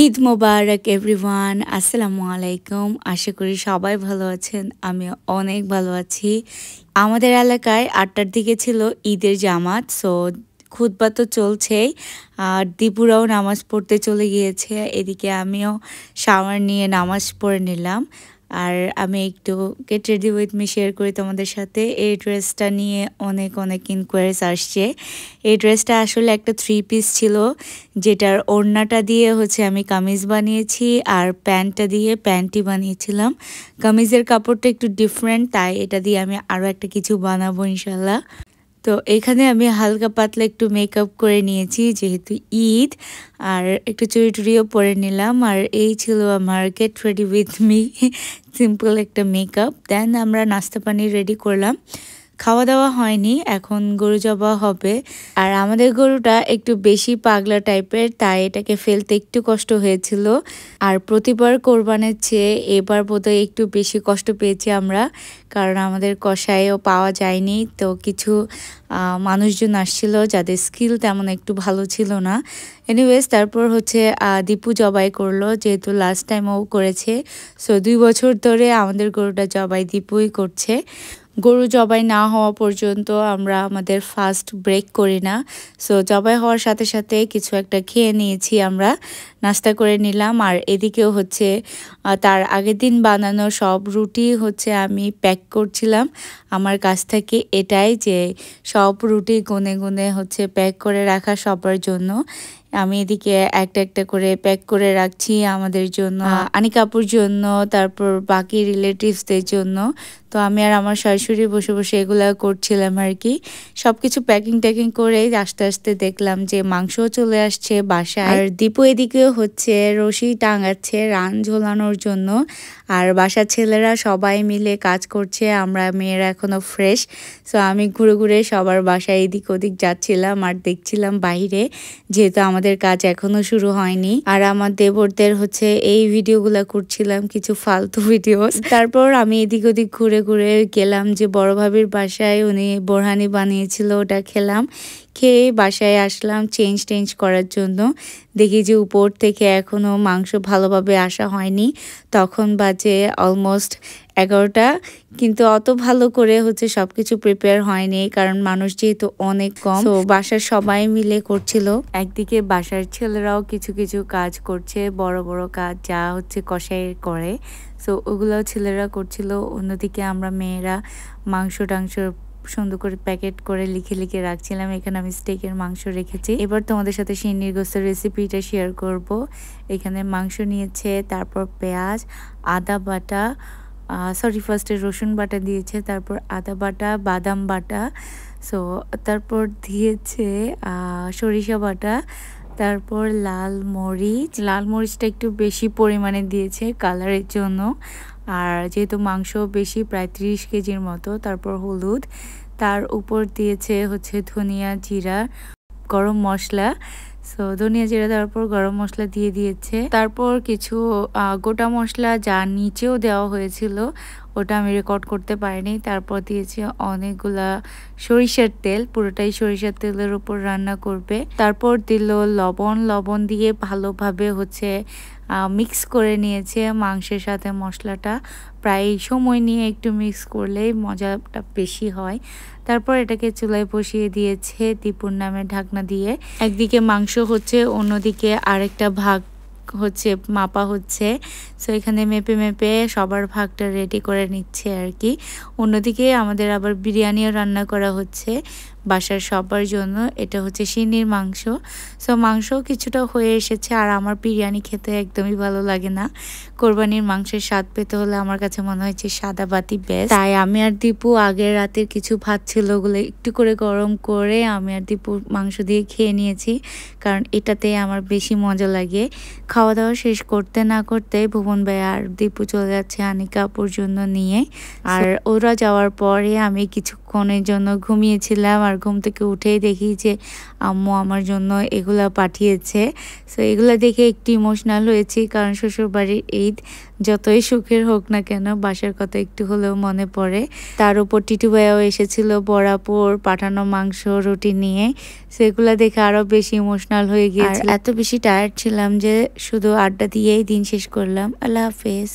ঈদ মোবারক everyone, আসসালামু আলাইকুম। আশা করি সবাই ভালো আছেন। আমি অনেক ভালো আছি। আমাদের এলাকায় ৮টার দিকে ছিল ঈদের জামাত, সো খুতবা তো চলছেই। আর দীপুরাও নামাজ পড়তে চলে গিয়েছে। এদিকে আমিও শাওয়ার নিয়ে নামাজ পড়ে নিলাম। আর আমি একটু get ready with me share করি তোমাদের সাথে। এই ড্রেসটা নিয়ে অনেক অনেক ইনকোয়ারিজ আসছে। এই ড্রেসটা আসলে একটা 3 পিস ছিল, যেটার ওড়নাটা দিয়ে আমি কামিজ বানিয়েছি আর প্যান্টটা দিয়ে প্যান্টই বানিয়েছিলাম। কামিজের কাপড়টা একটু ডিফারেন্ট, তাই এটা দিয়ে আমি আরও একটা কিছু বানাবো ইনশাল্লাহ। তো এখানে আমি হালকা পাতলা একটু মেকআপ করে নিয়েছি যেহেতু ঈদ, আর একটু চুড়ি টুড়িও পরে নিলাম। আর এই ছিল আমার get ready with me, simple একটা মেকআপ। দেন আমরা নাস্তা পানি রেডি করলাম। খাওয়া দাওয়া হয়নি, এখন গরু জবা হবে। আর আমাদের গরুটা একটু বেশি পাগলা টাইপের, তাই এটাকে ফেলতে একটু কষ্ট হয়েছিল। আর প্রতিবার কোরবানের চেয়ে এবার বোধহয় একটু বেশি কষ্ট পেয়েছি আমরা, কারণ আমাদের কষাইও পাওয়া যায়নি। তো কিছু মানুষজন আসছিল যাদের স্কিল তেমন একটু ভালো ছিল না। এনিওয়েজ তারপর দীপু জবাই করলো, যেহেতু লাস্ট টাইম ও করেছে। সো 2 বছর ধরে আমাদের গরুটা জবাই দীপুই করছে। গরু জবাই না হওয়া পর্যন্ত আমরা আমাদের ফার্স্ট ব্রেক করি না। সো জবাই হওয়ার সাথে সাথে কিছু একটা খেয়ে নিয়েছি, আমরা নাস্তা করে নিলাম। আর এদিকেও তার আগের দিন বানানো সব রুটি আমি প্যাক করছিলাম। আমার কাছ থেকে এটাই যে সব রুটি গুনে গুনে প্যাক করে রাখা সবার জন্য। আমি এদিকে একটা একটা করে প্যাক করে রাখছি আমাদের জন্য, আনিকাপুর জন্য, তারপর বাকি রিলেটিভসদের জন্য। তো আমি আর আমার শাশুড়ি বসে বসে এগুলা করছিলাম আর কি। সব কিছু প্যাকিং ট্যাকিং করে আস্তে আস্তে দেখলাম যে মাংসও চলে আসছে বাসায়। আর দীপু এদিকেও রশি টাঙাচ্ছে রান ঝোলানোর জন্য। আর বাসার ছেলেরা সবাই মিলে কাজ করছে, আমরা মেয়েরা এখনো ফ্রেশ। সো আমি ঘুরে ঘুরে সবার বাসায় এদিক ওদিক যাচ্ছিলাম আর দেখছিলাম বাইরে, যেহেতু আমাদের কাজ এখনো শুরু হয়নি। আর আমার দেবরদের এই ভিডিওগুলা করছিলাম, কিছু ফালতু ভিডিও। তারপর আমি এদিক ওদিক ঘুরে ঘুরে গেলাম যে বড় ভাবির বাসায়, উনি বোরহানি বানিয়েছিল, ওটা খেলাম। খেয়ে বাসায় আসলাম চেঞ্জ করার জন্য। দেখি যে উপর থেকে এখনো মাংস ভালোভাবে আসা হয়নি। তখন বাজে অলমোস্ট 11টা, কিন্তু অত ভালো করে সবকিছু প্রিপেয়ার হয়নি, কারণ মানুষ যেহেতু অনেক কম। তো বাসার সবাই মিলে করছিল। একদিকে বাসার ছেলেরাও কিছু কিছু কাজ করছে, বড় বড় কাজ যা কষাই করে, সো ওগুলোও ছেলেরা করছিল। অন্যদিকে আমরা মেয়েরা মাংস টাংস সুন্দর করে প্যাকেট করে লিখে লিখে রাখছিলাম। এখানে আমি স্টেকের মাংস রেখেছি। এবার তোমাদের সাথে সিন্নির গোস্তের রেসিপিটা শেয়ার করব। এখানে মাংস নিয়েছে, তারপর পেঁয়াজ, আদা বাটা, ফার্স্টে রসুন বাটা দিয়েছে, তারপর আদা বাটা, বাদাম বাটা, সো তারপর দিয়েছে সরিষা বাটা, তারপর লাল মরিচটা একটু বেশি পরিমাণে দিয়েছে কালারের জন্য। আর যেহেতু মাংস বেশি, প্রায় 30 কেজির মতো। তারপর হলুদ, তার উপর দিয়েছে ধনিয়া জিরা, গরম মশলা। সো ধনিয়া জিরা দেওয়ার পর গরম মশলা দিয়ে দিয়েছে। তারপর কিছু গোটা মশলা যা নিচেও দেওয়া হয়েছিল, ওটা আমি রেকর্ড করতে পারিনি। তারপর দিয়েছে অনেকগুলা সরিষার তেল, পুরোটাই সরিষার তেলের উপর রান্না করবে। তারপর দিল লবণ দিয়ে ভালোভাবে মিক্স করে নিয়েছে মাংসের সাথে মশলাটা। প্রায় সময় নিয়ে একটু মিক্স করলেই মজাটা বেশি হয়। তারপর এটাকে চুলায় বসিয়ে দিয়েছে দীপুর নামে ঢাকনা দিয়ে। একদিকে মাংস অন্যদিকে আরেকটা ভাগ মাপা সো এখানে মেপে মেপে সবার ভাগটা রেডি করে নিচ্ছে আর কি। অন্যদিকে আমাদের আবার বিরিয়ানিও রান্না করা বাসার সবার জন্য। এটা সিন্নির মাংস। সো মাংস কিছুটা হয়ে এসেছে। আর আমার বিরিয়ানি খেতে একদমই ভালো লাগে না। কোরবানির মাংসের স্বাদ পেতে হলে আমার কাছে মনে হয়েছে সাদা বাতি বেস্ট। তাই আমি আর দীপু আগের রাতের কিছু ভাত ছিল, ওগুলো একটু করে গরম করে আমি আর দীপু মাংস দিয়ে খেয়ে নিয়েছি, কারণ এটাতে আমার বেশি মজা লাগে। খাওয়া দাওয়া শেষ করতে না করতে ভুবন ভাই আর দীপু চলে যাচ্ছে আনিকাপুর জন্য নিয়ে। আর ওরা যাওয়ার পরে আমি কিছুক্ষণের জন্য ঘুমিয়েছিলাম। আর ঘুম থেকে উঠেই দেখি যে আম্মু আমার জন্য এগুলা পাঠিয়েছে। সো এগুলা দেখে একটু ইমোশনাল হয়েছি, কারণ শ্বশুরবাড়ির ঈদ যতই সুখের হোক না কেন বাসার কথা একটু হলেও মনে পড়ে। তার উপর টিটু ভাইয়াও এসেছিল বরাবর পাঠানো মাংস রুটি নিয়ে, সেগুলো দেখে আরও বেশি ইমোশনাল হয়ে গিয়েছিল। এত বেশি টায়ার্ড ছিলাম যে শুধু আড্ডা দিয়েই দিন শেষ করলাম। আল্লাহ হাফেজ।